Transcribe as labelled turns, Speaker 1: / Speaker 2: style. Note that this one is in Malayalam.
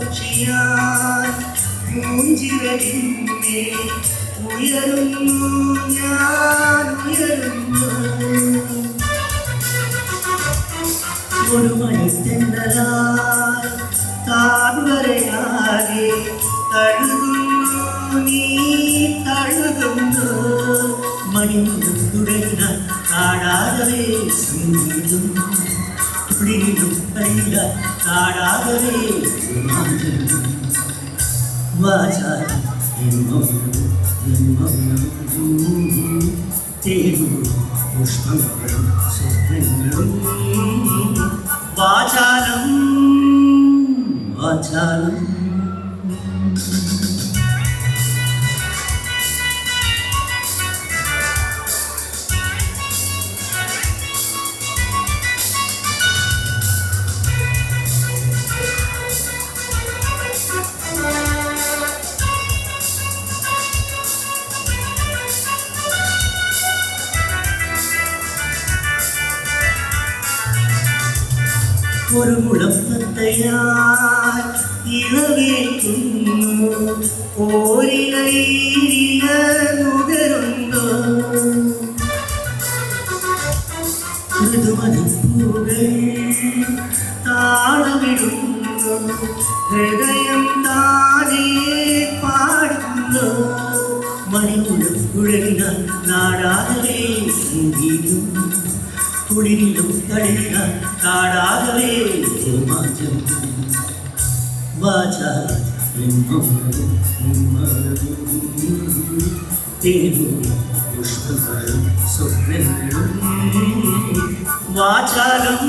Speaker 1: പക്ഷിയാൽ പൂഞ്ചിരലിന്മേ ഉയരുന്നു ഞാൻ ഉയരുന്നു ഒരു മണിത്തെന്നലാൽ താഴ്വരയാകെ തഴുകുന്നു നീ തഴുകുന്നു മണിമുടക്കുന്ന താഴാകവേ സംഗീതം തുടിയിലും കഴിയില്ല താഴാകവേ പുഷ്പങ്ങളും സ്വപ്നങ്ങളും വാചാലം വാചാലം ഒരു മുളപ്പത്തയാൽ ഇളവേറ്റുന്നു ഓരിലയില നുകരുന്നു മൃദുമണിപ്പൂകൾ താളമിടുന്നു ഹൃദയം താനേ പാടുന്നു മണിമുഴക്കുഴലിന നാടാകവേ സംഗീതം കുളിരിലും കളില കാടാകവേ രോമാഞ്ചം പുഷ്പങ്ങളും സ്വപ്നങ്ങളും വാചാലം